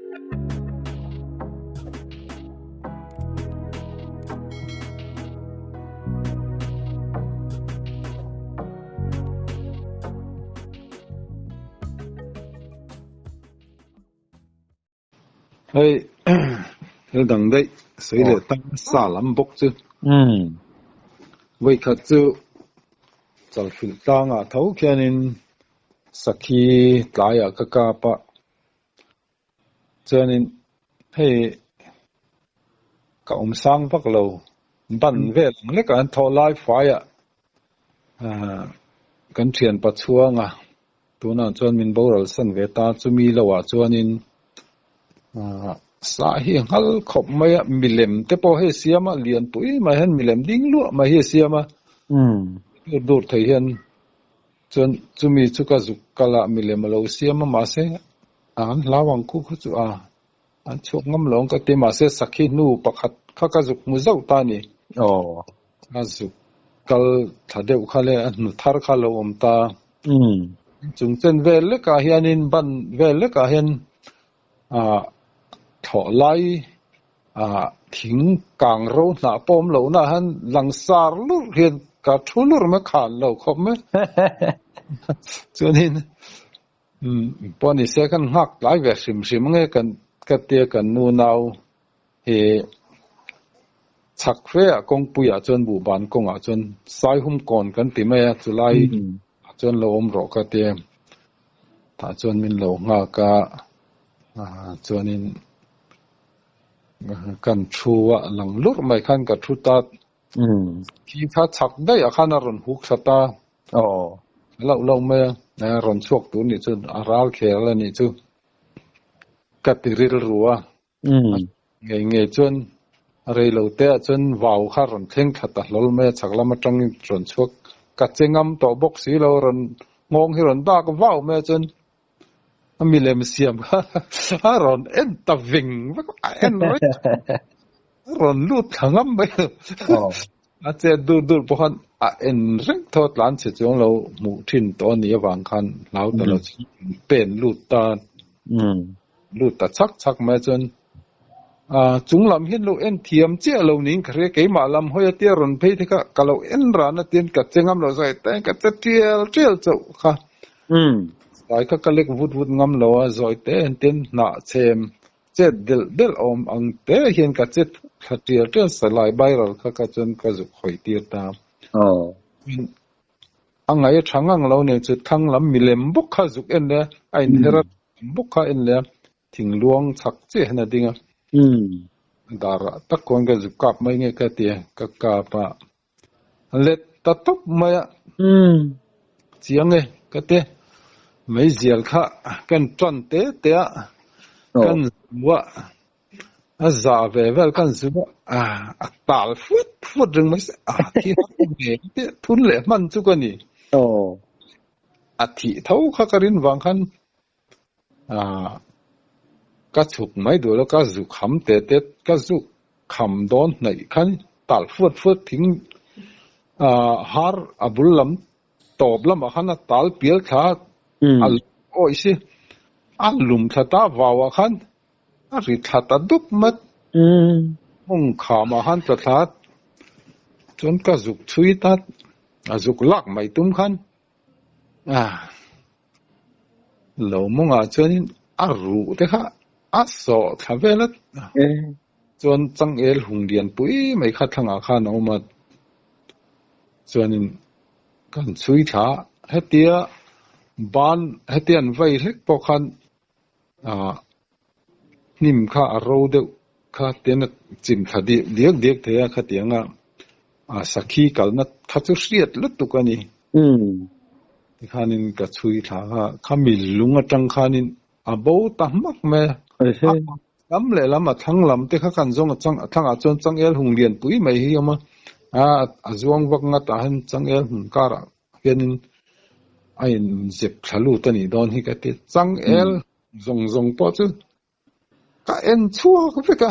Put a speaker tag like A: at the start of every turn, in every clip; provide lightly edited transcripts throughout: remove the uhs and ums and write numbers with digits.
A: Hey, el dang dai sui le tang sa lam bok chu. Wei khat chu chal fil tang a thau khianin sakhi tlaya ka ka pa. Chuanin hei ka sang vak lo ban vel le ka an tho lai faya. Kan thian pa chuanga tuna chuan min boral san ve ta chu mi lo wa chuanin sa hi hal khop mai milem te po he siama lian pui ma hen milem ding lu ma he siama dur thei hen chon chumi chuka zukala milem lo siama ma se an lawang ku khu chu an chok ngam long ka te ma se sakhi nu pakhat kha ka zuk mu zau ta ni a zuk kal thadeu khale an nu thar kha lo om ta chung chen vel le ka hianin ban vel le ka hen thọ lai thing kang ro na pom lo na han langsar lu hian ka thulur ma khan lo khop me chuanin poni se kan hak lai ve sim sim nge kan ka te kan nu nau he chak fe a kong puya chon bu ban kong a chon sai hum kon kan ti me chulai chon lo om ro ka te ta chon min lo nga ka chuanin kan chuwa lang lur mai khan ka thu ta ki kha chak dai a khan ron huk thata lo me na ron chok tu ni chu aral khel ni chu ka tiril ruwa nge chon rei lo te chon wau kha ron thleng thata lol me chaklam atang ron chok ka chengam to box si lo ron ngong hi ron da ka wau me chon mi lem siam ha ron en ta ving en ron lut khangam ba a che dur pohan a en reng thot lan che chong lo mu thin to ni wang khan lau ta lo pen lut ta chak ma chon chung lam hin lo en thiam che lo ning khre ke ma lam hoya te ron phei the ka lo en ra na tin ka chengam lo zai ta ka tiel chau kha ai ka kalek vut ngam lo a zoi te en tin na chem che del om ang te hian ka chet khatir te salai viral ka chon ka zu khoi tir ta angai thangang lo ne chu thang lam milem buk kha zuk en le ain hera buk kha en le thingluang chak che na dinga dara tak kon ga zu kap mai nge ka te ka pa let ta top ma chiang nge ka te mấy dial kha kan tron te kan wa za ve vel kan zu tal phut rừng mấy ki ne te thun le man chu ko ni thi thau kha karin wang khan ka chuk mai do lo ka zu kham te ka zu kham don nai khan tal phut thing har abul lam tob lam khan tal piel kha oi si alum thata wawa khan ri thata dup mat mong khama han ta that chon ka zuk chui ta azuk lak mai tum khan lo mong a chonin aru te kha aso thavelat chon chang el hung lian pui mai kha thanga kha no ma chonin kan chui tha hetia ban hetian vai lek pokhan nim kha aro de kha ten chin khadi diak the kha tianga sakhi kalna thachu riat lut tukani khanin ka chui tha kha mil lunga tang khanin abo ta mak me lam le lama thang lam te kha kan zong thang a chon chang el hung lian pui mai hi ma azwang wak nga ta han chang el hun kara hianin ain zep thalu tani don hi ka te chang el zong po chu ka en chua ko feka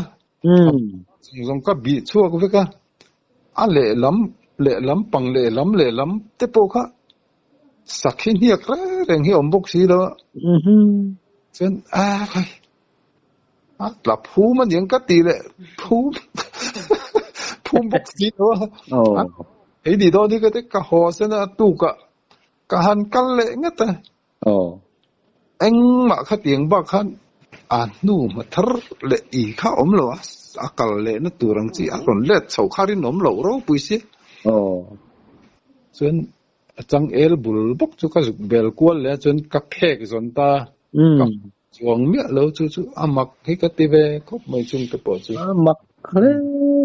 A: zong ka bi chua ko feka a le lam pang le lam te po kha sakhin hi kra reng hi ombok si lo chen khai หลับผู้มันยังก็ตีเลยผู้ผู้บกสีตัวไอ้ดีตอนนี้ก็ได้กะหอเสนะตู้กะหันกันเลยงั้นแต่เอ็งมาขัดยังบ้าขันนู่มาทรเลยอีข้าอมเหรออากัลเลยนั่นตัวรังจีอารมณ์เล็ดสาวขารินอมเหล่าเราปุยสิส่วนจังเอลบุลบกจุกจุกเบลกวนเลยจนกับเพกจนตากับจวงเมียเราจู่ๆมักให้กัดตีเวคบไม่จุงกับปอจู
B: มักเลย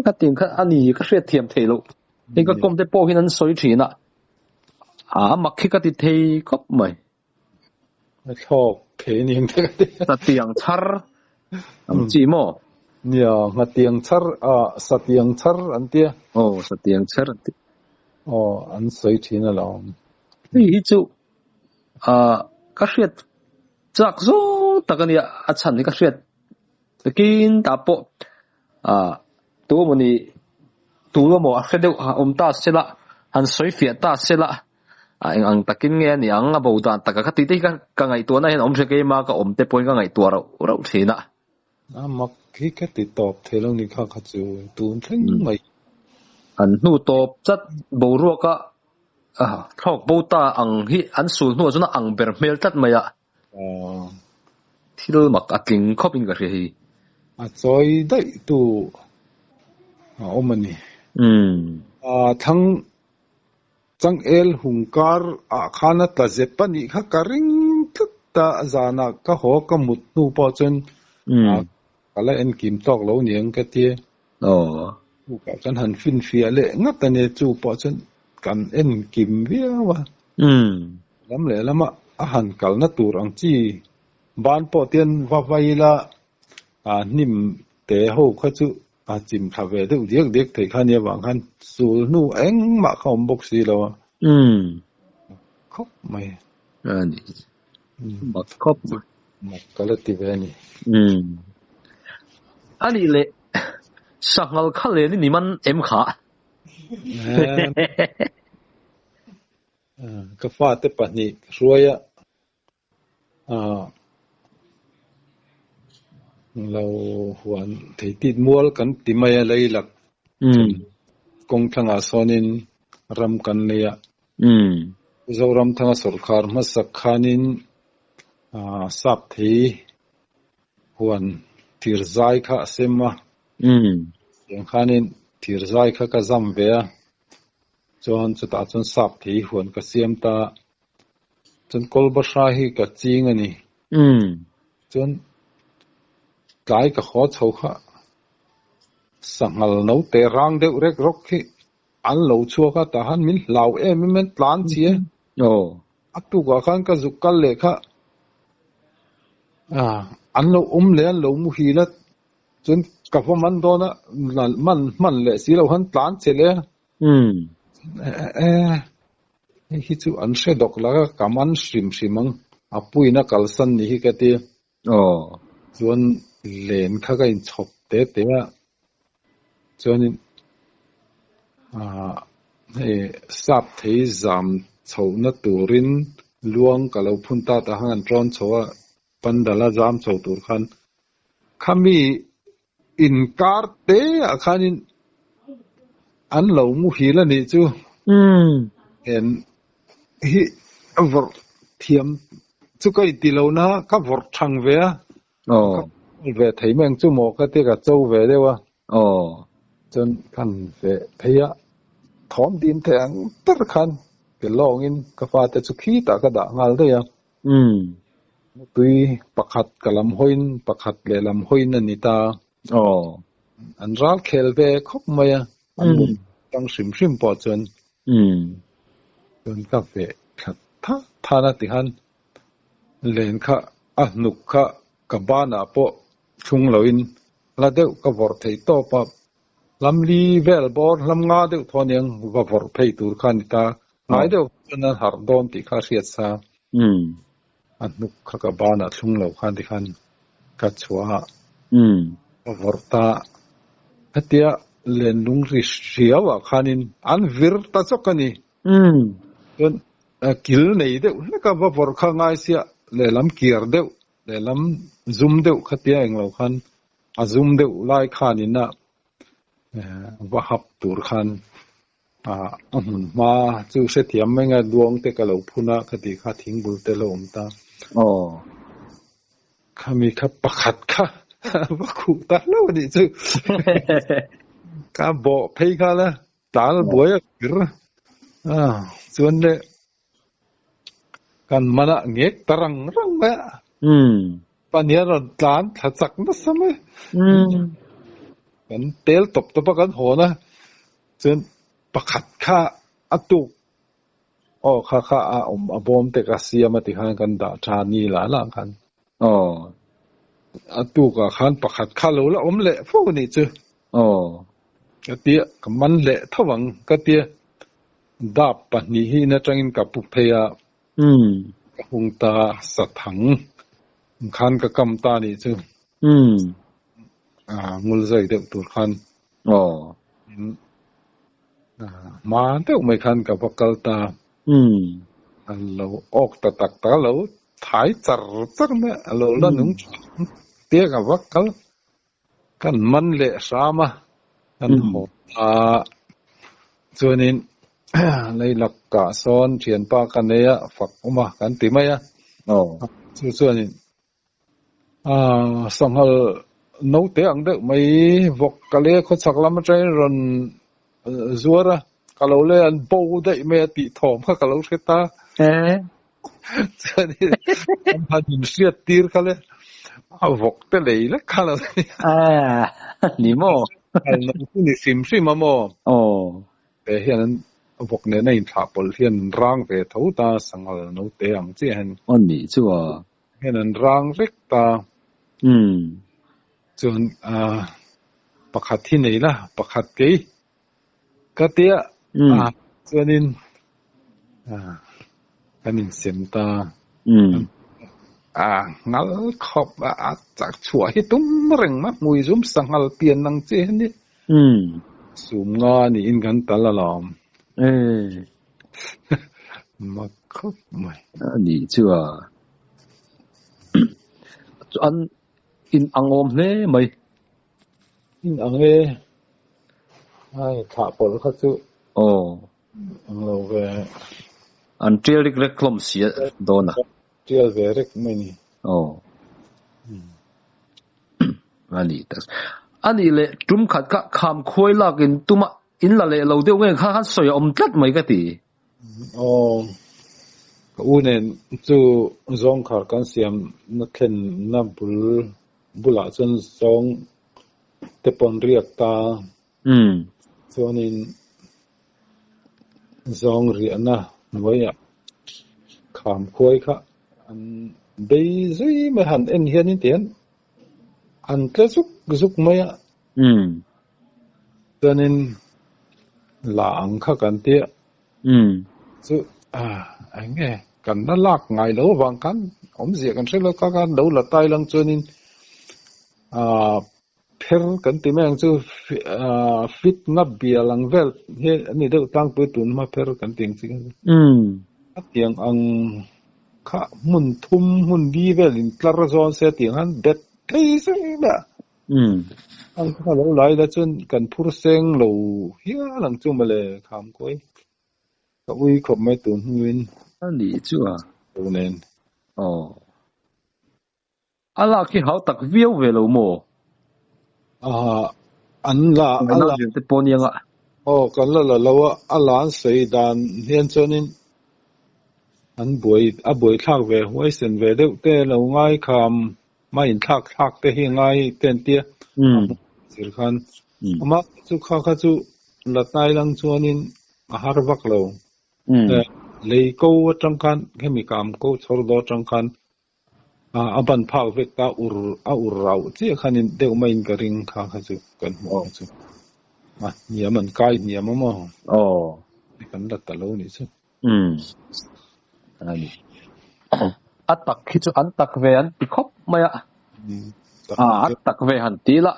B: กัดตีมกัดอันนี้ก็เสียเทียมเทลุนี่ก็กลมแต่โป้ที่นั้นสวยจีน่ะมักให้กัดตีเทคบไม่
A: ชอบเพนิง
B: กัดตีอย่างชัรจีโม
A: เนี่ยกัดตีอย่างชัรสัตตีอย่างชัรอันเดีย
B: สัตตีอย่างชัร
A: อันสวยจีน่ะเรา
B: นี่จู่ก็เสียจากโซ่ตะกันเนี่ยอาจารย์นี่ก็เสียตะกินตาโปตัวมันนี่ตัวมันอาจจะเดี๋ยวตาเสละหันสวยเฟียตาเสละอังตะกินเงี้ยนี่อังบ่าวตาตะกันติดกันไงตัวนั้นเห็นเสกมาก็เตปอยกันไงตัวเราเสียนะ
A: มักคิดแค่ติดตอบเทลงนี่ข้าขจูตูนทั้งไม่
B: อันนู่ตอบจัดบ่รัวก็ทอกบ่ตาอังฮิอันสูนู่จนอังเบอร์เมลจัดมาอะที่เรามักอัดลิงคบินกันเลย
A: จอยได้ตัวมันนี่ทั้งจังเอลหุงการข้านัตเจ็บปนิข้าการิงทุกตาจานักก็หัวก็มุดนูปอจนอะไรเอ็นกิมตอกเหล่านี้ก็เตี้ยกับกันหันฟินเฟียเละงัดแต่เนี่ยจูปอจนกันเอ็นกิมเวียวะล้ำเลยล้ำมาอาหารกัลนัตูรังจีบ้านปอเตียนว่าไวละนิ่มเตะหูเขาจูจิมทำเวทเด็กที่ขันยังวางขันสูนู่เอ็งมาเขาบกสีแล้วครบไหม
B: นี่บักครบ
A: มักกันเลยทีเวนี่
B: อันนี้เลยสักงัลขันเลยนี่มันขา
A: ก็ฟาดแต่ปัจจุบันรวยเราหวนที่ติดมัวกันติไม่อะไรหลักกงทางอาสนินรำกันเลยเรารำทางสุรคาร์มาสักขานินสับที่หวนทีร์ใจข้าเสมาอย่างขานินทีร์ใจข้าก็จำเวียจนจุดอาจนสับที่หวนก็เสียมตาจนกอลบชาฮีก็จริงอันนี้จนกายก็ขอเช่าข้าสังหารนู้เตะรังเดือดเร็กรกขี้อันเหล่าชัวข้าแต่หันมินเหล่ามันปลานเสียอักตุกขันก็จุกกันเลยข้าอันเราเลยอันเรามุฮีละจนกับมันโดนมันเลยสิเราหันปลานเสียเลยฮิจูอันเสดอกแล้วก็กำมันสิมังปุยนักกัลสันนี่ก็ตีส่วนเลนข้าก็อินชอบเตะว่าส่วนสับที่จำชาวนัดตูรินลวงกับเราพุ่นตาตาหันตรอนชัวปันดาลจำชาวตูรขันขามีอินการเตะขันินอันเรามุฮีละนี่จูเห็นฮิวอร์เทียมจุกไอติเรานะก็วอร์ชังเวียเวทให้แมงจูหมอกก็เตะกับเจ้าเวเดียวจนขันเวทยะถอนดินแทงตัดขันเป็นลองอินก็ฟาแต่สุขีตากระดางาลได้ยังตุยปักขัดกะลำห้อยปักขัดเลลำห้อยนั่นนี่ตาอันรักเคลเวคบมายังอันบุญตั้งชิมปอจนจนกาเฟขัดท่านาติหันเลนข้านุกข้ากับบ้านปอชุงเหล่าอินละเดียวก็วอร์เทยโตปะลำลีเวลบอร์ลำงาเดียวทอนยังก็วอร์เพย์ตูร์ขันตาหมายเดียวจนนั้นหาร์ดอนติข้าเสียซาอันนุกข้ากับบ้านชุงเหล่าขันติขันกัดชัวก็วอร์ตาฮัตยาเลนลุงริเชียวะขันินอันวิร์ตาจกันี่จนกิลนี่เดียวแล้วก็วอร์ข้างไงเสียเลลำเกียร์เดียวเลลำซุ่มเดียวขัดยาเองเหล่าขัน azum de ulai khanina wa hap tur khan ma chu se thiam menga duang te ka lo phuna khati kha thingbul te lo umta khami kha pakhat kha wa khu ta lo ni chu ka bo phei kha la tal boya kir chuan le kan mana ngek tarang rang ba pania ron tlan thachak na same kan tel top top kan hona chuan pakhat kha atuk kha abom te ka siam ati han kan da thani la khan atuka khan pakhat kha lo la le fo ni chu ka tia kaman le thawang ka tia dap pa ni hi na tangin ka pu pheya ka hung ta sathang khan ka kam ta ni chu ngul zai de tur khan ma te mai khan ka bakal ta lo ok ta tak ta lo thai char na lo la nung tia ka bakal kan man le sama kan ho chuanin leilak ka son thian pa kan neya fak uma kan ti mai chuanin sanghal no te ang de mai vok kale kho chaklam trai ron zuara kalo le an bo dai me ti thom kha kalo theta chuanin an hadin siat tir khale vok te leila khala
B: ni mo
A: al no ni sim ma mo te hian vok ne nei tha pol hian rang ve tho ta sangal no te ang chi han
B: ni chu
A: hian an rang rek ta chuan pakhat hi nei la pakhat ke ka tia chuanin kanin sem ta ngal khop chak chua hi tum reng ma mui zum sangal pian nang che ni sum nga ni in kan talalam ma khop mai
B: ni chu an in angom hle mai
A: in ange ai tha pol kha chu ang lo ve
B: an trial rek klom sia dona
A: trial ve rek mai ni
B: ani le tum khat ka kham khoi lakin tuma in la le lo deu nge kha han soi om tlat mai ka ti
A: unen chu zong khar kan siam na thlen na bula chen zong te pon riak ta chuanin zong ri na noya kham khoi kha an dei zui ma han en hian in tian an tla zuk maya chuanin la ang kha kan tia chu ange kan na lak ngai lo wang kan om zia kan selo ka kan do la tai lang chuanin pher kan ti mang chu fit na bia lang vel he ani do tang pu tun ma pher kan ting chi tiang ang kha mun thum mun di vel in tlar zon se tiang han bet thei se ba ang kha lo lai la chun kan phur seng lo hia lang chu ma le kham koi ka ui khop mai tun huin
B: ani chu
A: nen
B: ala ki hau tak viu ve lo mo
A: an la
B: te pon yang
A: kan la lawa ala an sei dan hian chonin an boi thak ve hoi sen ve deuh te lo ngai kham mai in thak te hi ngai ten tia sir khan ama chu kha chu la tai lang chonin a har vak lo lei ko tang khan khemi kam ko chhor do tang khan aban phau vek ta ur rau chi khanin deuh mai in ka ring kha chu kan mo chu niaman kai niam mo kan la ta lo ni chu
B: ani atak khi chu an tak ve an ti khop maya atak ve han ti la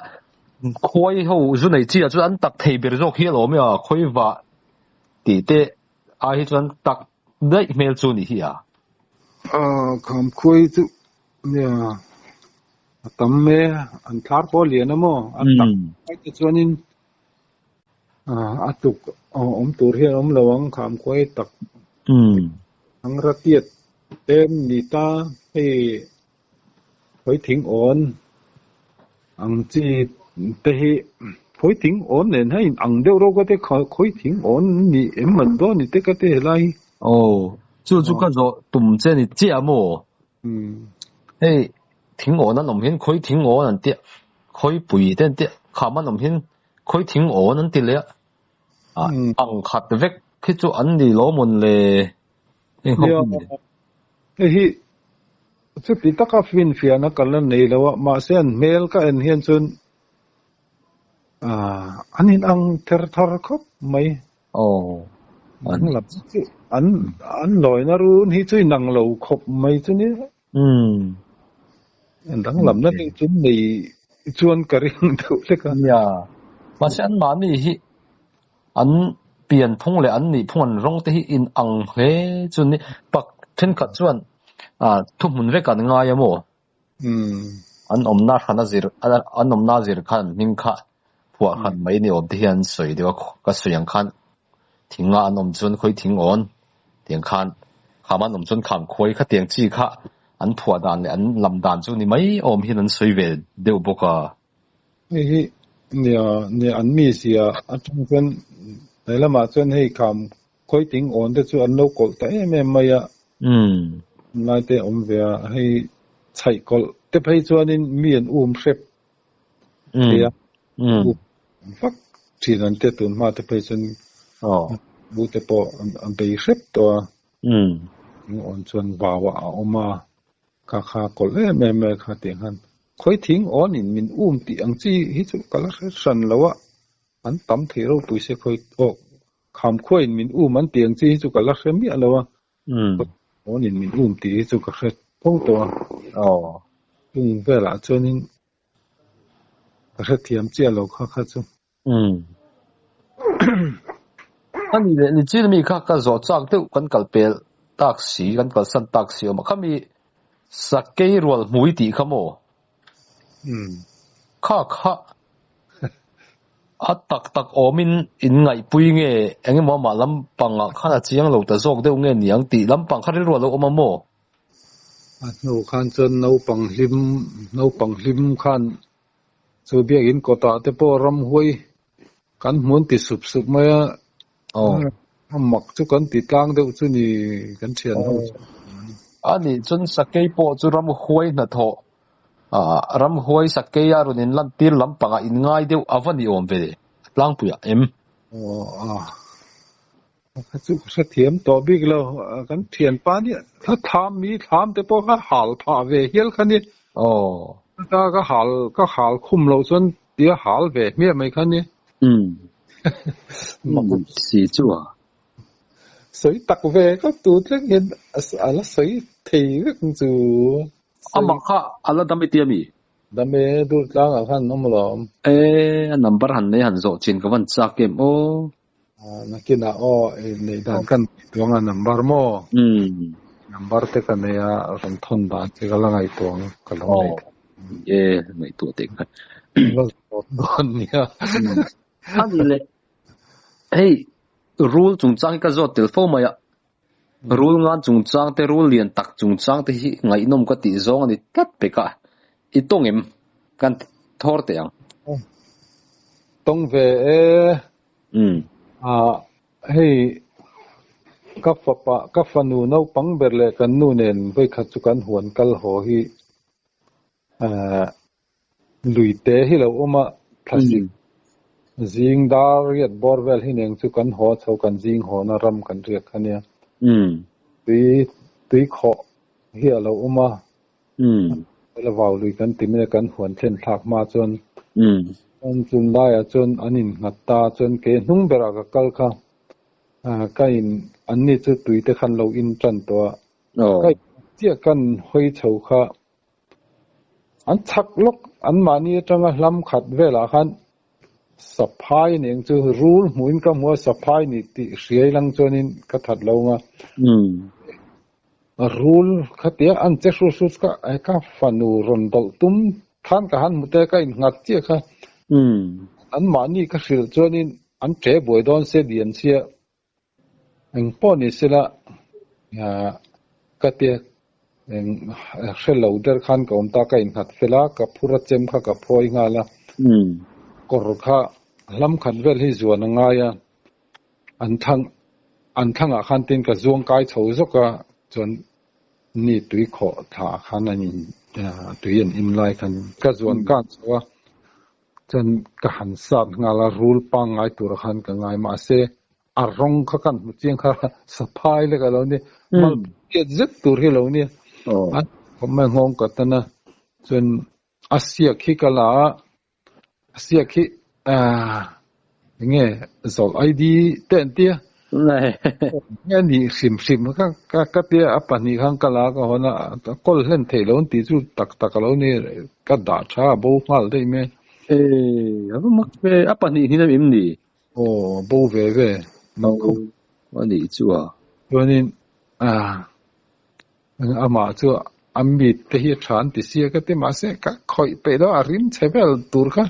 B: khoi ho zu nei chi chu an tak thei ber zo khi lo me khoi wa ti te hi chu an tak dai mel chu ni hi kham
A: khoi chu tắm mê ăn thar po liền đó mò ăn tắc cái cho nên tục tur hiền lawang kham quay tắc ang ratiet tem nita hay phối thính ổn ang chi te phối thính ổn nên hay ang đều đâu có thể phối thính ổn ni em mình đó ni te cái te lại
B: 就叫做懂这你节目诶挺我那农民可以挺我能跌可以不一定跌看嘛农民可以挺我能跌了ang khát vek khi cho anh đi lỗ môn lệ
A: hi chu ti taka fin fian na kalan nei lawa ma sen mel ka en hian chun anin ang ter thar khop mai an lap chu an loi na ru hi chui nang lo khop mai chu ni an dang lam na ting chun nei chuan ka ring thau le ka
B: ya ma sen ma ni hi an pian phung le an ni phung an rong te hi in ang he chun ni pak then khat chuan thu mun ve kan nga ya mo an omna khana zir an omna zir khan ning kha phua khan mai ni ob hian soi de ka suyang khan thinga an om chun khoi thing on tiang khan khaman om chun kham khoi kha tiang chi kha an phua dan le an lam dan chu ni mai om hin an soi ve deu boka
A: hi ne an mi sia atang chen nei lama chen hei kham khoi ting on de chu an lo kol ta em mai ya lai te om ve hei chai kol te phei chuan in mi an sep ya fak chin an te tun ma te phei chen bu te po an be sep to on chuan bawa oma kha kol em kha te han khoi thing on in min ti ang chi hi chu kala san lawa an tam thero puise khoi kham khoi in min an tiang chi hi chu kala mi alawa on in min ti hi chu ka khet pong to ve la chuanin ka khet thiam chi lo kha chu
B: ani le ni chi mi kha ka zo chak te kan kalpel taxi kan kal san taxi ma khami sakei rol mui ti khamo kha tak omin in ngai pui nge enge mo ma lam panga khana chiang lo ta zok deu nge niang ti lam pang khari ro lo oma mo
A: no khan chen no pang hlim khan chu bia in kota te po ram hoi kan mun ti sup ma mak chu kan ti tlang deu chu ni kan thian ho
B: ani chun sakei po chu ram hoi na tho ram hoi sakei arun in lan tir lam panga in ngai deu avani om ve tlang puya em
A: chu sa thiam to big lo kan thian pa ni tham te po ka hal pha ve hial khani ta ka hal khum lo chon tia hal ve me mai khani
B: si chu
A: soi tak ve ka tu tlek hin ala soi thei vek chu
B: amakha ala dami tiami
A: dame du tlang a khan nom lo
B: number han nei han zo chin ka wan cha kem
A: nakina nei dan kan tuanga number mo number te kan ya ron thon da che kala ngai tuang kala nei
B: nei tu te kan
A: don nia
B: ani le hey rule chung chang ka zo telephone maya rule ngan chung chang te rule lian tak chung chang te hi ngai nom ka ti zong ani tat pe ka itongem kan thor te yang
A: tong ve hey ka fanu no pang berle kan nu nen voi kha chu kan huan kal ho hi luite hi lo oma plastic zing dar riat borwell hi neng chu kan ho chho kan jing ho na ram kan riat khania tui kho hi lo oma la wau lui kan timle kan huan thlen thak ma chon an chun lai a chon anin ngatta chon ke hnung bera ka kal kha kain anni chu tui te khan lo in tran to kai tia kan hoi chho kha an chak lok an mani tanga hlam khat vela khan saphai neng chu rule muin ka mo saphai ni ti hriai lang chonin ka that lo nga rule khatia an che su ka fanu ron dal tum ท่านกับฮันมุเตก็อินงัดเจ้าค่ะอันมานี่ก็สิลจวนนี้อันเจ็บบ่อยโดนเสียเดียนเสียอันป้อนนี่สิละก็เตี้ยอันเชลล์เดอร์ขันกับอมตาก็อินหัดเฟล่ากับผู้รัชเจมค่ะกับพอยงาละก็รู้ค่ะลำขันเวลที่จวนง่ายอันทั้งอาคารตินกับจวงกายเขาสักจนนี่ตุยขอถาขันนี่ตุยอินไลขันก็จวนกันสักจนกหันสัตงาลารูลปังไงตัวขันกันไงมาเสอารมณ์ขันมุจิงค่ะสบายเลยกันแล้วนี่มันเกิดจิตตัวที่เราเนี่ยผมไม่งงกันนะจนอาเซียขี้กันละอาเซียขี้nghe rồi ID tên tia
B: này
A: nghe đi sim các tia apa ni khang kala ka hona kol len thei lon ti chu tak lo ni ka da cha bo mal dei me
B: apa mak ve apa ni ni na im ni
A: bo ve
B: no wa ni chu
A: cho nên ama chu ambi te hi than ti sia ka te ma se ka khoi pe do arim chebel tur kha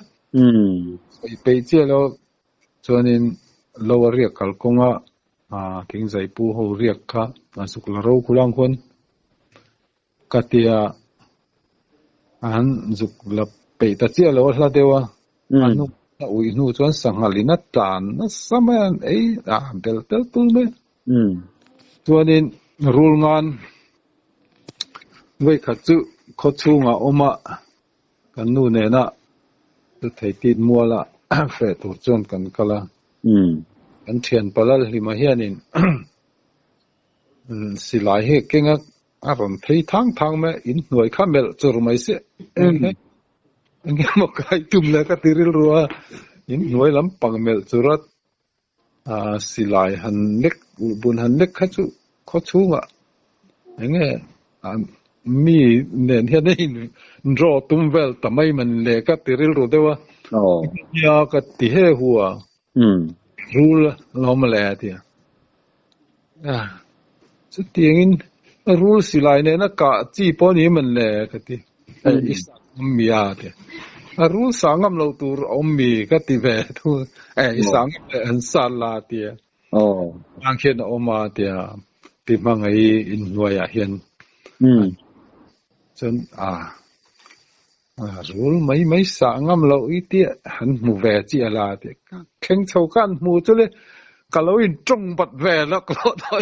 A: pe che lo cho nên lâu riêng cả công kinh giải pu hồ riêng cả suk la rau kulang kon katia an dục la pe ta chia lo la dewa anu na ui nu chuan sangalina tan na saman ei bel tu me cho nên rul ngan với khát chữ khó chu nga oma kan nu ne na tu thei tin mua la phải tổ chức cần kala kan thian palal lima hianin silai he kenga aron thei thang me in noi khamel chur mai se engge mo kai tum la ka tiril ruwa in noi lam pangmel churat silai han lek bun han lek khachu khochu nga engge mi nen hian in ro tum vel tamai man le ka tiril ru dewa ya ka ti he huwa rule lo ma le tia chu tiangin rule silai ne na ka chi po ni man le ka ti isam mi ya ti rule sangam lo tur om mi ka ti ve tu isang an sal la ti ang khen oma tia ti mangai in noya hian chun rule mấy sáng ngâm lâu ít tiệt hắn mù về chỉ là tiệt khen châu can mù cho lên cả lâu in trông bật về là có thôi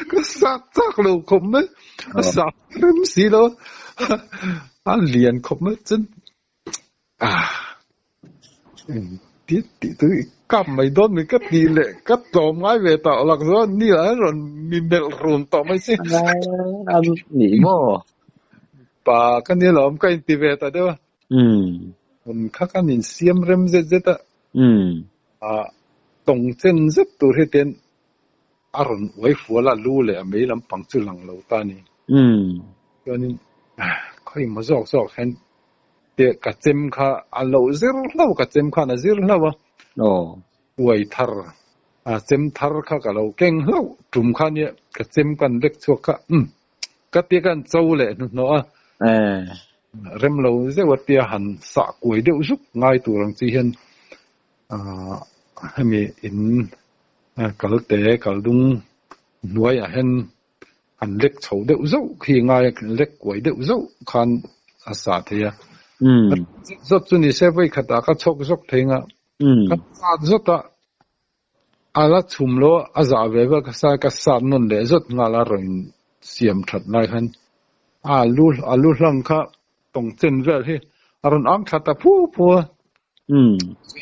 A: cứ sát lâu không ấy sát lắm xí đó anh liền không ấy chân tiết tới cầm mấy đón mấy cắt đi lệ cắt tóm ngay về tạo lạc do ni là rồi mình bẹt rồn tóm mấy xí
B: anh nghỉ mò
A: bà cái này là ông cái ti về ta đó mình khắc cái nhìn xiêm rem zet tổng chân rất tuổi hết tiền rồi với phụ là lưu lệ mấy lắm bằng chữ lằng lâu ta nè cho nên coi mà rõ hen để cả chém kha lâu zero lâu cả chém kha là zero lâu quay thar chém thar kha cả lâu keng lâu trùm kha nè cả chém căn lek chuộc kha cái tiếng căn châu lệ nó rem lâu dễ vật tia hẳn xạ cuối đều giúp ngay tụ rằng chỉ hiện mình in cả tế cả đúng nuôi hiện hẳn lek chấu đều dấu khi ngay lek cuối đều dấu khan xạ thế rất cho nên sẽ với khát cả chốc chốc thế ngạ rất ta ala chum lo aza về với cái sa non để rất ngala rồi xiêm thật này hắn alu lang kha tong chen vel hi aron ang thata phu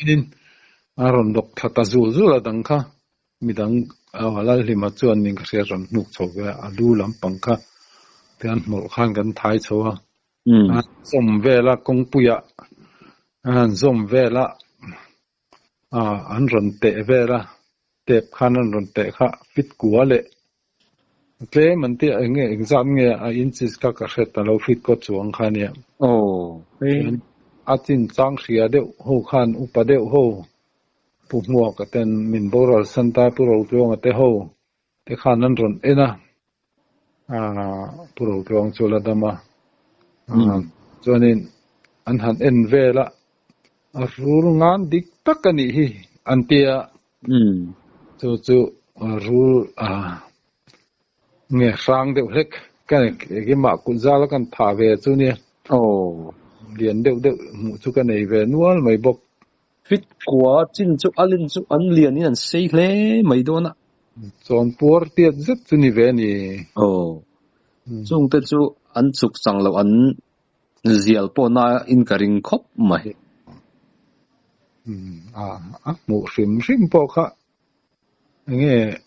A: in aron dok thata zu la dang kha midang wala lima chuan ning khria ron nuk chowe alu lam pang kha tian mol khan kan thai chowa som vela kong puya an som vela an ron te vela tep khan an ron te kha fit kuale thế mình thì nghe exam nghe insist các set là lâu fit có chuang khan ya tin trang xia đều ho khan upa đều ho pu mua cái tên mình boral santa puro chuang te ho te khan nan ron ena puro chuang chula dama cho nên anh hẳn en về là rule ngan dik tak cái này hi anh tia chú rule nghe sang đều hết cái mà cũng ra là cần thả về chú nè liền đều chú cái này về nuôi mày bọc
B: fit của chính chú alin chú anh liền như anh xây lẽ mấy đôi nè
A: chọn bùa tiệt rất chú ni về nè
B: chung tới chú anh chụp sang lâu anh dial po na in cái ring khop mày
A: một sim po khá nghe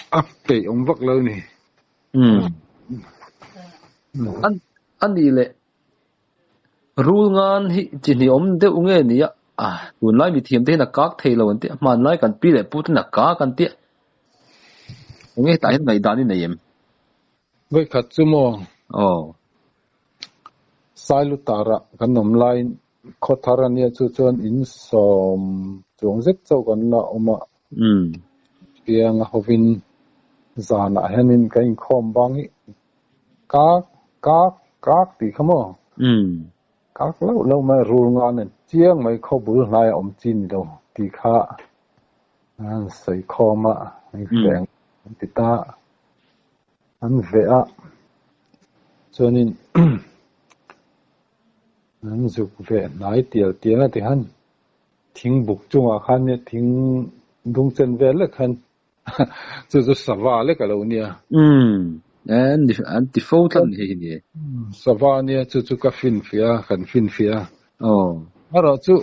A: áp tệ ông vắt lâu nè
B: anh đi lệ rule ngan hi chỉ ni om de unge ni tuần lai bị thiêm thế là các thầy lâu anh tiệt mà lai cần pi lệ put là các cần tiệt unge tại ngày đàn đi này em
A: với khát chú mò sai lu tara kan nom lai khotharania chu chon in som chung zet chau kan la oma piang hovin zana henin kain khom bangi các ti khamo các lâu mai rul ngan chiang mai kho bul lai om chin do ti kha an sai khoma ai veng ti ta an ve a cho nên anh dục về nói tiếng là thì hắn thính bục chung à khăn nhé thính đúng chân về là khăn chú sava là cái lâu nhé
B: anh default là gì nhỉ
A: sava nhé chú cái fin phía à rồi chú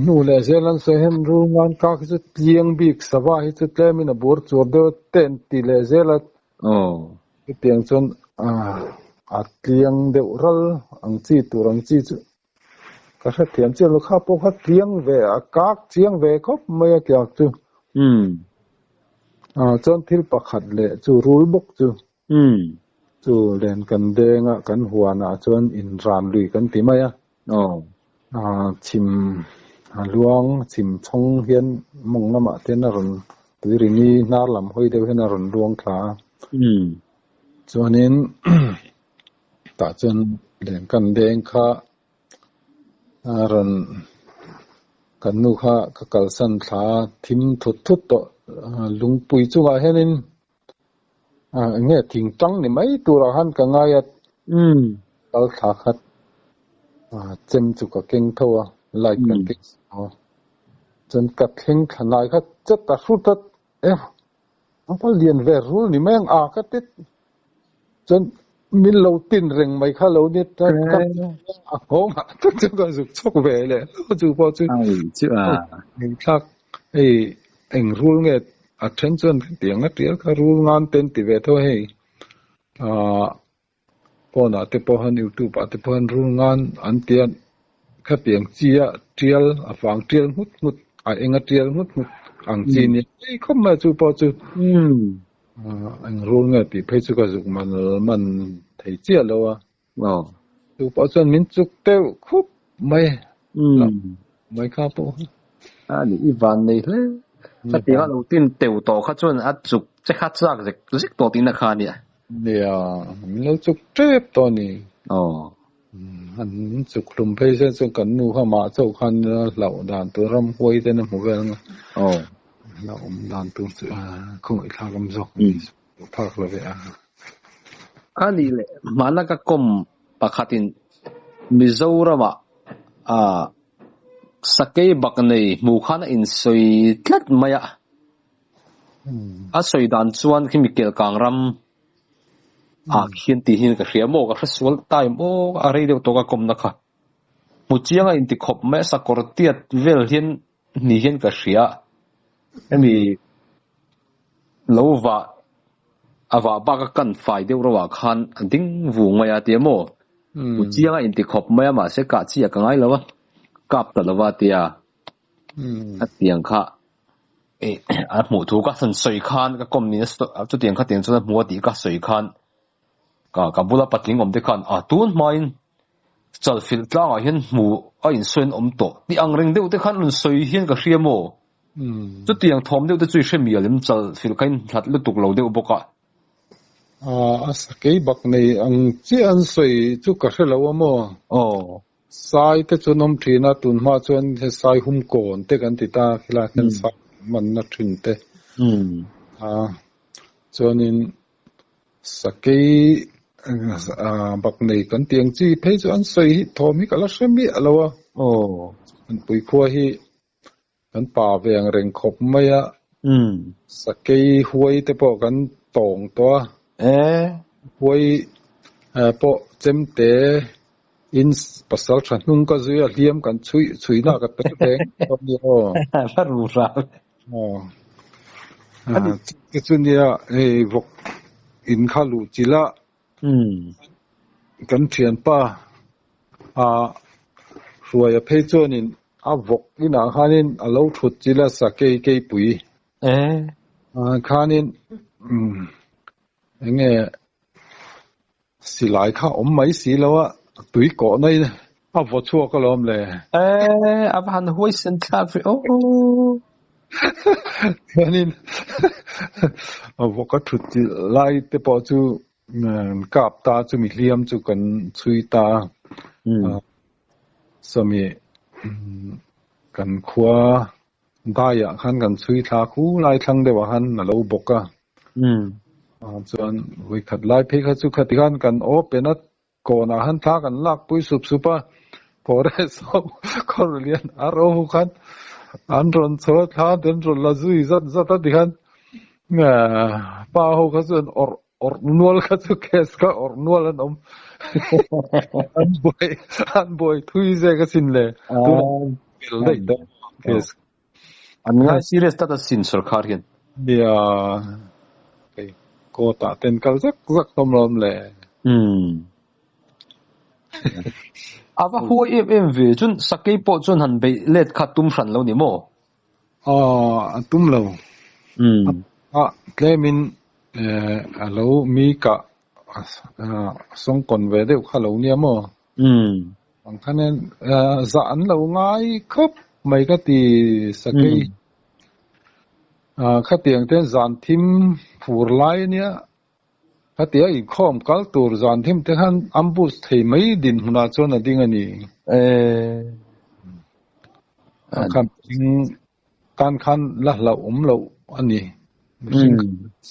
A: nu là sẽ làm sao hem ru ngan các chú tiếng big sava hết chú lấy mình bor chú đó tên tỷ lệ sẽ là cái tiếng chun tiếng đều ral ang chi turang chi chu ka sa thiam che lo kha po kha tiếng về các tiếng về khop mai kya chu chon thil pakhat le chu rul bok chu len kan denga kan huana chon in ran lui kan ti mai chim luang chim chong hian mong lama ten ron tuirini nar lam hoi deu hian ron luang thla cho nên ta chân lên căn đen kha ran kan nu kha ka kalsan thla thim thut to lung pui chunga henin nghe thing tang ni mai tura han ka ngaya kal thla khat chem chu ka keng thowa lai kan ke chân ka thing thanai kha chat ta sutat ang pa lien ve rul ni meng ka tit chân min lâu tin rừng mày khá lâu nhất ta không tất cả các dục chọc về lệ chú bao chú mình khác anh rule nghe attention tiếng ngắt tiếng cái rule ngan tên tỷ về thôi hay po na te po han YouTube te po han rule ngan an tiền cái tiếng chia trial vàng trial hút anh trial hút ang chi ni không mà chú bao chú anh rule nghe thì phải chú cái dục mình thấy chia lâu chú bảo chân mình chụp tiêu khúc mày khá bộ
B: đi Ivan này thế cái tiếng đầu tiên tiêu to khá chân chụp chắc khá chắc rất to tiếng là khá nhỉ
A: mình lâu chụp trép to nè anh chụp lùm phê sen chụp cẩn nu hả mà chụp khăn lẩu đàn từ ram quay tên là một cái lẩu đàn từ không phải khá làm dọc thật là vậy
B: đi lệ mà nó cái com pakhatin Mizoram sakei bak nei mu khan in soi tlat maya soi dan chuan chemical kangram khian ti hin ka hriamo ka hreswal time arei deuh to ka kom na kha mu chianga in ti khop me sakortiat vel hian ni hian ka hria emi lova awa baka kan fai deuh rawa khan ding vu maya ti mo mu chianga in ti khop me ma se ka chi ka ngai lawa kap ta lawa tia tiang kha mu thu ka san soi khan ka communist chu tiang kha tiang chu mu ti ka soi khan ka bula patling om de khan tun main chal fil tlang a hian mu a in soin om to ti ang reng deuh te khan lun soi hian ka hriamo chu tiang thom deuh te chui hremi alim chal fil kain thlat lutuk lo deuh boka
A: sakei bak nei ang chi an soi chu ka hrelo amo sai te chunom thina tun ma chuan he sai hum kon te kan ti ta khila kan sai man na thin te chuanin sakei bak nei kan tiang chi phei chu an soi hi thomi kala hremi alowa an pui khua hi kan pa veng reng khop maya sakei huai te po kan tong to huai po chem te in pasal than nung ka zuya liam kan chui na ka ta teng to ni
B: faru ra
A: ke chunia vok in khalu chila kan thian pa ruaya phei chuanin vok ina khanin alo thut chila sakei kei pui khanin enge silai kha mai si lawa tui ko nei vo chua ka lom le
B: han hoi sen kha
A: khanin vo ka thut chi lai te po chu kap ta chu mi hliam chu kan chui ta somi kan khua daya khan kan chui tha khu lai thang de wa han na lo boka chuan hui khat lai phei kha chu khati khan kan open at ko na han tha kan lak pui sup supa pore so korlian aro khan an ron cho tha den ron la zui zat zat ti khan pa ho kha chuan or nual kha chu kes ka or nual an an boy thui ze ka sin le tu bil dei to kes
B: an nga serious ta sin sarkar hian
A: bia ko ta ten kal zak tom lom le
B: ava huai em ve chun sakei po chun han be let kha tum fran lo ni mo
A: tum lo klemin alo mi ka song kon ve de khalo ni mo ang khanen za an lo ngai khop mai ka ti sakei kha tiang ten zan thim phur lai nia kha tia in khom kal tur zan thim te khan ambus thei mai din huna chon ading ani kham ting kan khan la lo lo ani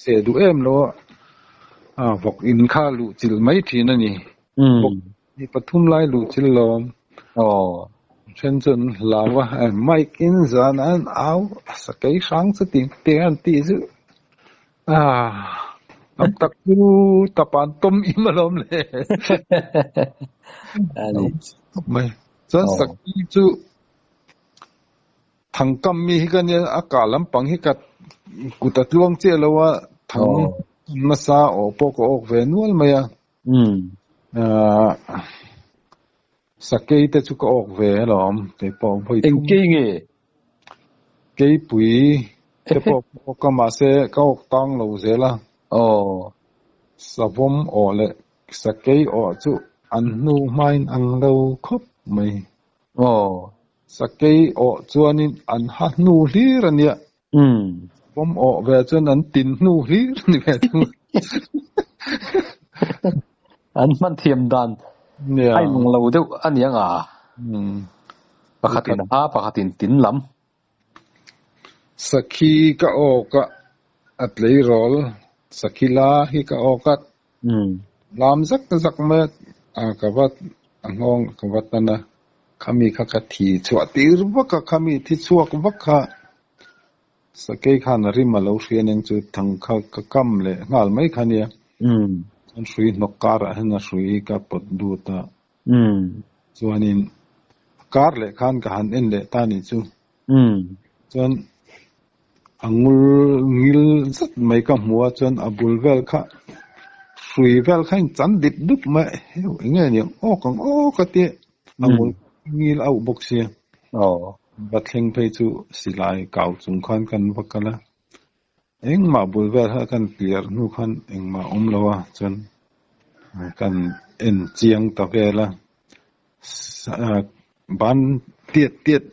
A: se du em lo vok in kha lu chil mai thin ani vok ni pathum lai lu chil lom chen chun lawa mike in zan an au sakei sang chu ting te an ti chu ab tak tu tapan tom imalom le ani mai chan sakei chu thang kam mi hi kan ya akalam pang hi kat kuta tuang che lawa thang masa o poko ok ve nual maya sakei te chu ka ok ve lom te pom phoi
B: thum engke nge
A: kei pui te po ka ma se ka ok tang lo ze la savom o le sakei o chu an nu main ang lo khop mai sakei o chuanin an ha nu hlir ania vom o ve chuan an tin nu hlir ni ve tu
B: an man thiam dan ai mong lo deuh anianga pakhatin pakhatin tin lam
A: sakhi ka oka atlei rol sakhila hi ka oka lam zak ma kavat angong kavatana kami kha ka thi chwa tir waka kami thi chuak waka sakei khan ri malo hrianen chu thang kha ka kam le ngal mai khania an shui nokar hena shui ka pot du ta chuanin kar le khan ka han en le ta ni chu chuan angul ngil zat mai ka hmuwa chuan abul vel kha shui vel khain chan dip dup ma nge ni o ka te angul ngil au boxia batheng phei chu silai kau chung khan kan vakala engma bul vel ha kan clear nu khan engma omlawa chuan kan en chiang ta vela ban tiet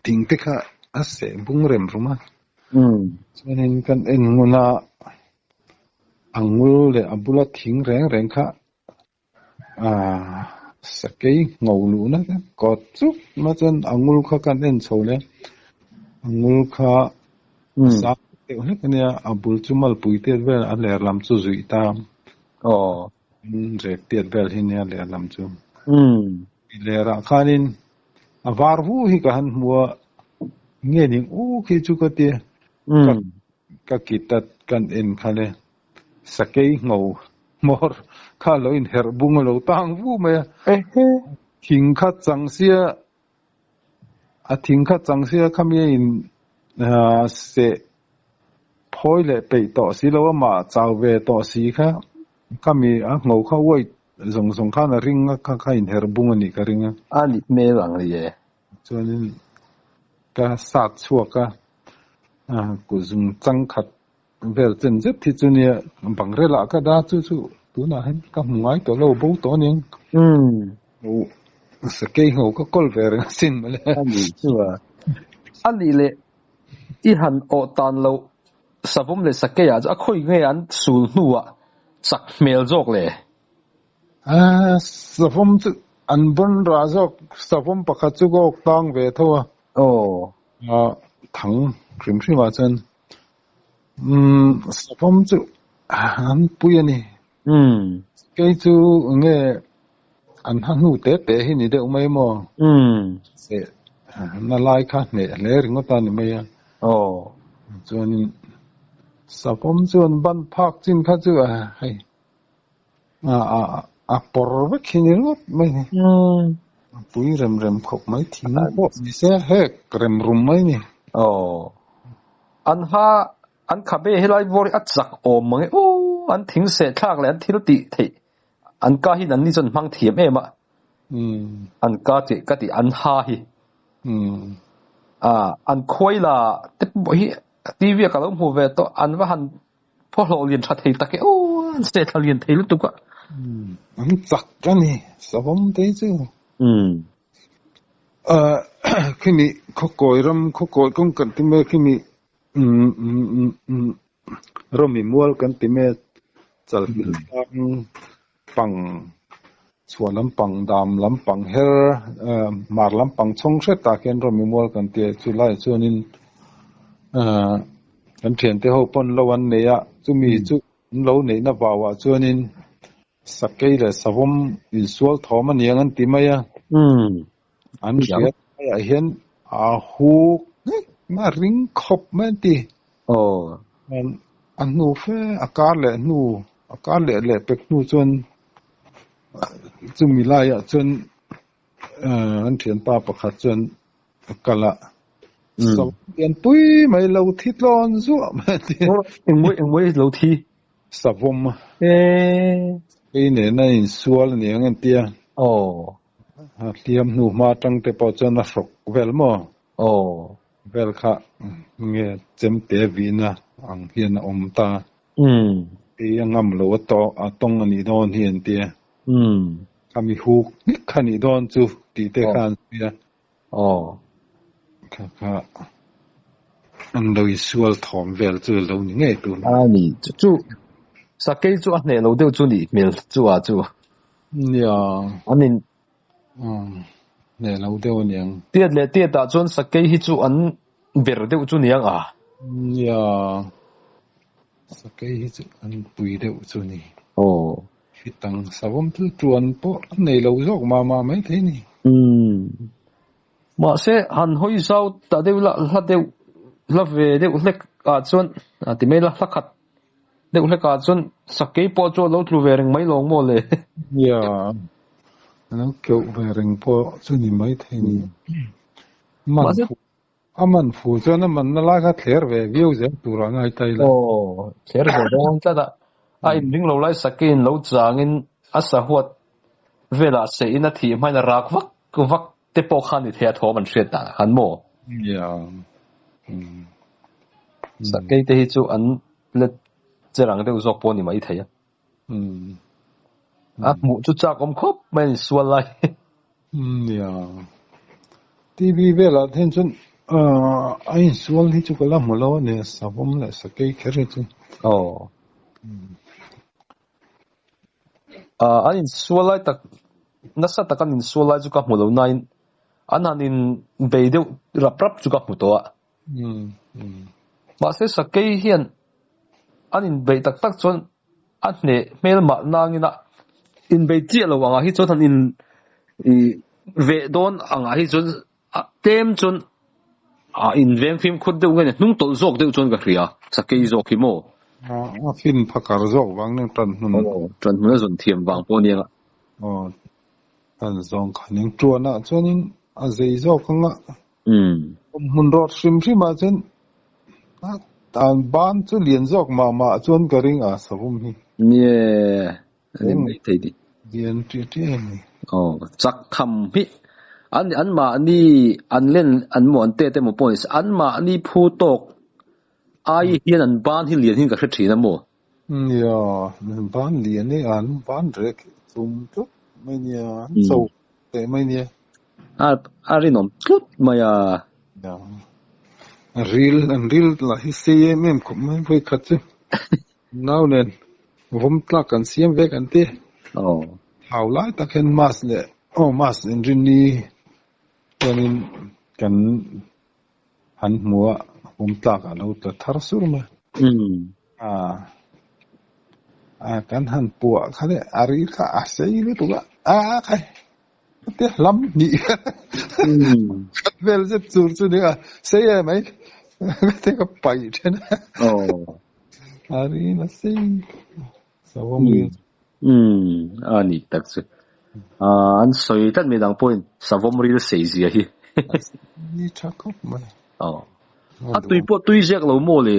A: thing te kha ase bung rem ruma chuanin kan en nguna angul le abula thing reng kha sakei ngolu na ko chu ma chen angul kha kan en chole angul kha sa te ne kania abul chumal puite vel a ler lam chu zui ta re tiet vel hinia ler lam chu lera khanin avar hu hi kan mua nghe ning u khi chu ka ti ka kitat kan en khale sakei ngau mor kha lo in her bung lo tang vu me thing kha changsia a thing kha changsia khami in se phoi le pe to si lo ma chaw ve to si kha khami a ngau kha woi zong kha na ring kha in her bung ani ka ringa
B: ani me lang li ye
A: chuanin ka sat chua ka ku zum chang khat vel chen zep thi chunia bangle la ka da chu tu na hen ka ngai to lo bo to ning sakei ho ka kol ver sin male
B: ani chua ani le I han o tan lo savum le sakei a khoi nge an sul nuwa sak mel jok le
A: savum chu an bon ra jok savum pakhat chu go tang ve thowa thang krim ma chen savum chu an pui ani cái chu nghe an hanu te hi ni de mai mo se na lai kha ne le ring ta ni mai chuan sapom chuan ban phak chin kha chu hai por ve khin ro mai ni pui rem khop mai thing ko ni se he rem rum mai ni
B: an khabe helai vor atsak om mange an thing se thak le an thil ti thei an ka hi nan ni chon mang thiam ema an ka ti an ha hi an khoi la te bo hi tv ka lo mu ve to an wa han pho lo lian tha thei ta ke an se tha lian thei lu tu ka
A: an chak ka ni sabom te chu khini khokoi kong kan ti me khini romi mual kan ti me chal pang chuan lampang dam lampang her mar lampang chong hret ta ken romi mual kan ti chulai chuanin kan thian te ho pon lo an neya chumi chu lo nei na wawa chuanin sakei le savom in sual thom aniang an ti mai an ya hian hu ma ring khop man ti an nu fe akar le pek nu chuan chumi lai ya chuan an thian pa pakhat chuan kala so yan pui mai lo thit lon zu ma ti
B: engmoi lo thi
A: savom cái này nó in sual ni ang tia tiam nu ma tang te po chuan a frok vel mo vel kha nge chem te vina ang hian om ta e angam lo to atong ani don hian tia kami hu khani don chu ti te khan tia kha an lo sual thom vel chu lo ni nge tu
B: ani chu sakei chu a hne lo deuh chu ni mel chu
A: ya
B: anin
A: ne lo deuh niang
B: tiat ta chuan sakei hi chu an ver deuh chu niang
A: ya sakei hi chu an pui deuh chu ni hitang savom tu tuan po nei lo jok ma mai the ni
B: ma se han hoi sau ta deuh la deuh la ve deuh hlek chuan ti mai la khat deuh hleka chuan sakei po chu lo tlu ve reng mai long mo le
A: ya nó kêu về rừng po cho ni mấy thế ni man phụ cho nó mình nó lại cái thẻ về view chứ tụ ra ngay tay là
B: thẻ về đó chắc là ai đừng lâu lại sakei lâu chang in asa huat về là sẽ in thì mai là rak vak te po khan thì thẻ thô mình xuyên ta hắn mo
A: ya
B: sakei te hi chu an le cherang deuh zok po ni mai thei mu chu chak om khop men sual lai
A: ya tv ve la then chun ai sual hi chu kala mulo ne sabom la sakei khere chu
B: anh in sualai tak nasa takan in sualai chu ka hmulo nine an in beideu rap chu ka hmuto a ma se sakei hian an in bei tak chon an ne mel ma nangina in bei chi lo wanga hi chon han in ve don anga hi chon tem chon in veng phim khut deu nge nung tol zok deu chon ka hria sakei zok hi mo
A: fin phakar zok wang nang
B: tran mun zon thiam wang po nia
A: tan zong khaning chuana chuanin a zei zok anga mun rot sim ma chen tan ban chu lian zok ma chuan karing a savum hi
B: nie ani mai thei di
A: lian ti ni
B: chak tham hi an ma ni an len an mon te mo points an ma ni phu tok ai hian an ban hi lian hin ka thina mo
A: ya ban lian ni an ban rek zum tu mai nia so te mai nia
B: arinom tlut maya
A: ril la hi se mem ko mai voi khat chu now nen vom tlak kan siam ve kan te how lai ta ken mas le mas in rini kanin kan han mua vom tlak alo ta thar sur ma kan han puwa khale ari kha asei le tu khai te lam ni khat vel je chur chu ni sei mai te ka pai chen ari na sei sawom ri
B: ani tak chu an soi tat me dang point savom ri sei zia hi
A: ni chakop mai
B: tui jek lo mo le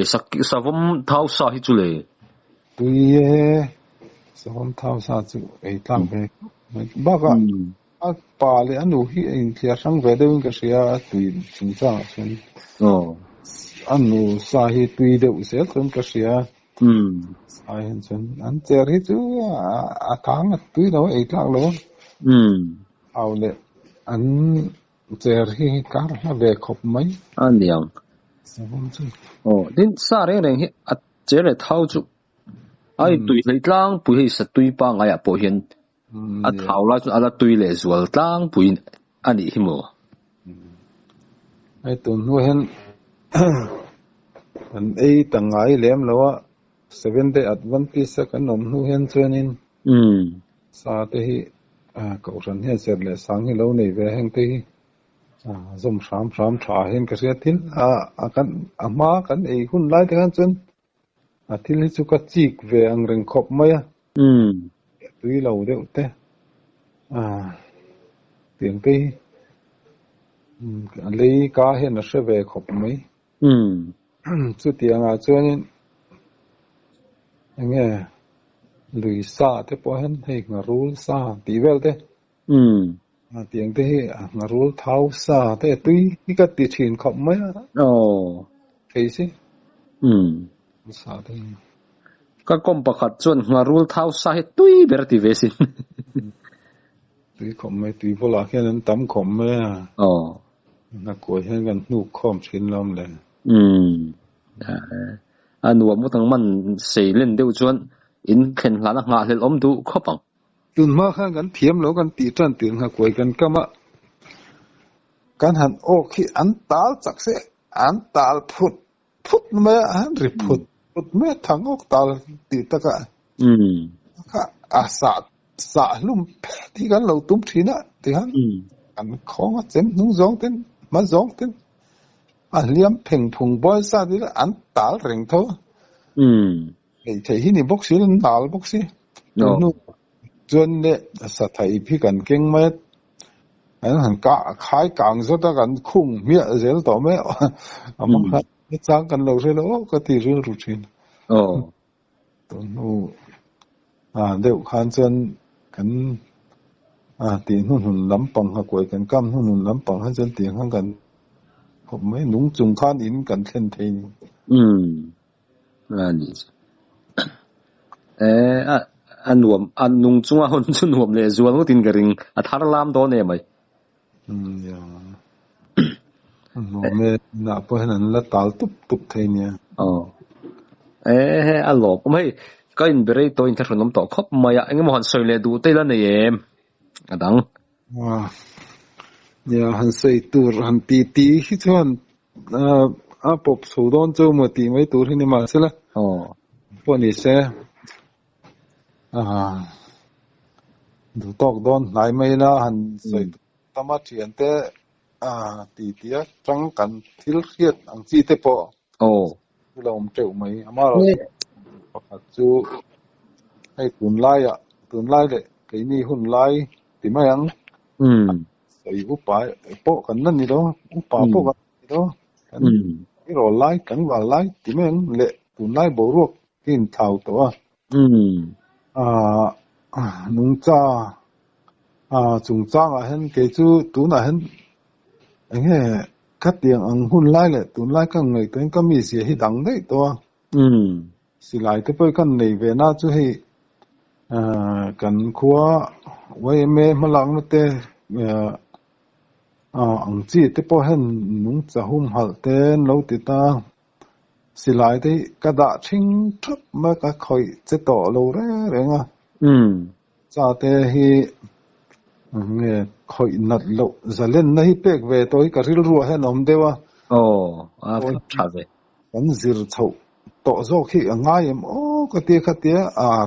B: savom thau sa hi chu le
A: tui savom thau sa chu ei tlang be ba ga pa le anu hi in thia sang ve de ka sia tui chung sa chen anu sa hi tui de se thon ka sia ai hen chen an cher hi chu a thang tui no ei tlang lo au le an cher hi kar ha ve khop mai
B: an liang din sa reng hi a cher le thau chu ai tui hlei tlang pui hi sa tui pa nga ya po hian a thau la chu ala tui le zual tlang pui ani hi mo
A: ai tun nu hen an ei tangai lem lawa 7 day advantage second nom nu hen chuanin sa te hi ko ran he ser le sang hi lo nei ve heng te hi zum sham tha hen ka sia tin kan ama kan ei hun lai te han chun thil hi chu ka chik ve ang reng khop mai tui lo deuh te tiang te lei ka hen a hre ve khop mai chu tianga chuanin nge lui sa te po hen hei nga rul sa ti vel te tiang te hi nga rul thau sa te tui hi ka ti thin khop mai thei si sa te
B: ka kom pakhat chuan nga rul thau sa he tui ber ti vesin
A: tui khom mai tui bola khian an tam khom mai na koi hen kan nu khom chin lom le
B: anuam mutang man sei len deu chuan in khen hlana nga hlel om du khopang
A: tun ma khan kan thiam lo kan ti tran tin ha koi kan kama kan han o khi an tal chak se an tal phut me an ri phut me thang ok tal ti taka ka sa lum ti kan lo tum thina ti han an khong a chem nung zong ten ma zong ten a liam pheng phung boy sa ti an tal reng tho thei hi ni boxi an tal boxi nu chuan le sa thai phi kan keng mai an han ka khai kang zo ta kan khung mi zel to me among ha chang kan lo re lo ka ti ru ru chin to nu deuh khan chuan kan ti hun lampang ha koi kan kam hun lampang ha chuan ti hang kan khop mai nung chung khan in kan thlen thei ni
B: ani an nung chunga hon chu nuam le zual tin garing a thar lam do ne mai
A: ya no me na po han la tal tup thei ni
B: a lo mai ก็อินเบรย์ตัวอินเทอร์เน็ตต่อครบมาอย่างงี้มันสวยเลยดูเต้นนี่เองดัง
A: เนี่ยหันใส่ตัวหันตีที่ชวนปบสูดอนเจ้ามาตีไม่ตัวที่นี่มาใช่ละพวกนี้เสียดูตอกโดนหลายไม่ละหันใส่ธรรมะเทียนแต่ตีจังกันที่เรียดอังจีเตปอเราเจ้าไม่อามาเราประกาศจูให้ตุนไล่เลยไอ้นี่หุ่นไล่ตีไม่ยังใส่อุปปะกันนั่นนี่แล้วอุปปะกันนี่แล้วที่เราไล่กันว่าไล่ตีไม่ยังเละตุนไล่บวกกินเท่าตัวนุ่งจ้าจงจ้างเห็นเกจูตุนเห็นเงี้ยคัดเตียงอังหุ่นไล่เลยตุนไล่กันไงตัวเองก็มีเสียให้ดังได้ตัวสิไล่ที่ไปกันในเวน่าจะให้กันขัวไว้เมย์มาหลังมาเตะอังจีที่พอเห็นนุ่งจะหุ่มหัดเต้นเราติดตาสิไล่ที่กระดาษทิ้งทุบมาก็คอยจะต่อเราเรื่องจะเตะให้เนี่ยคอยนัดเราจะเล่นในเป๊กเวตัวที่กระริลรัวให้น้องเดียว
B: ใช่เลย
A: กันซิร์เท่าต่อโซ่ขี้ง่ายก็เตี้ย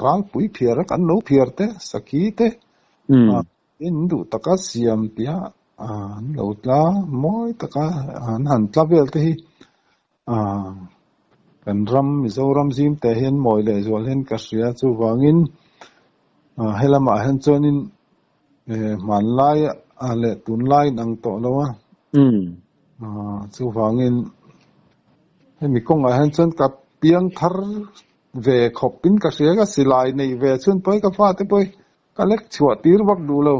A: ร้านปุ๋ยเพียร์กันโนเพียร์เตสกีเตอินดูตะกัสเสียมเปียเราละมอยตะกัหันตะเวลที่กันรำมิโซรำซิมแต่เห็นมอยเลยส่วนเห็นกระเสียจู่วางินให้ละมาเห็นจนินมันไล่อะไรตุนไล่ดังโตแล้ววะจู่วางินให้มีกงเห็นจนกับเปียงทาร์เวขบปินกระเสียก็สิลายในเวชนไปก็ฟาดไปก็เล็กชัวตีรวักดูแล้ว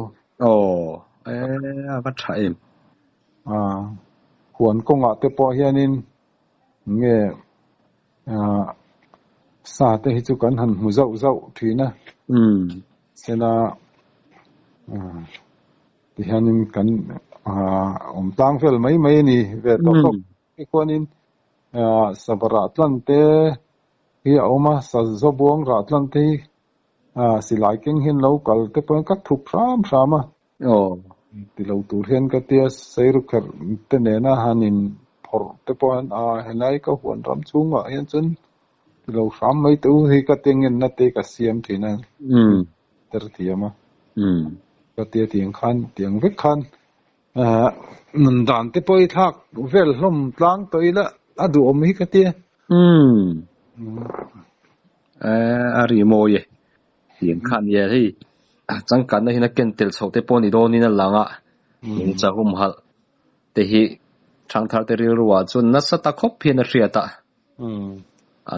B: วัดใช่
A: หวนกงเตปอเฮียนินเงี้ยซาเตหิจุกันหันหูเจ้าทีนะเสนาที่เฮียนินกันตั้งเฟลไม่นี่เวทตกอีกคนนินสับระตันเตฮีเอามาสัจบวงรัตันเตสิลายเก่งเห็นเรากัลเตปอนกักทุกพรามที่เราตูเห็นก็เตียใส่รุกขเตเนน่าหันินพอเตปอนเห็นไอ้ก็หวนรำชุ่งเห็นจนที่เราสามไม่ตัวที่ก็เตียงเงินนัดเตก็เสียมทีนั้นเตอร์เทียมก็เตียเตียงคันเตียงวิคันมันด่านเตปอยทักเวลล้มล้างตัวอีละดูอมฮิกเตีย
B: อาริโมเยเสียงคันเยที่จังกันที่นักเก็นเตลสกเตปอนี่โดนี่นั่นหลังยังจะหุ่มหัดแต่ที่ทางทาร์เตริรัวจนนัสตะคบเพียนเสียตา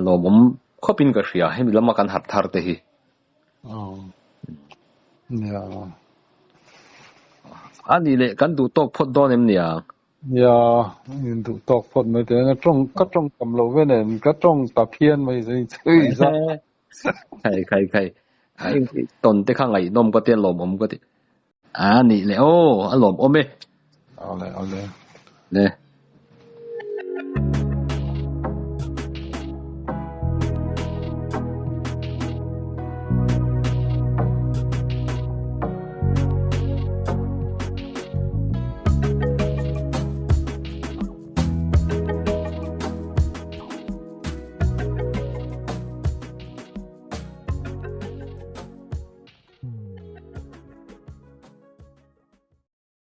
B: ลมผมคบปินก็เสียให้มีละมากันหัดทาร์เตฮีอันนี้เลยกันดูตกพดโดนเนี่ย
A: ดูตกพดไม่แต่ก็ตรงกำลังเว้นก็ตรงตะเพียนไม่ใช่
B: ใครไอ้ตนที่ข้างไหนนมก็เตี้ยลมผมก็ตินี่เลยโอ้ลมโอ้เม
A: เอาเลย
B: เนี่ย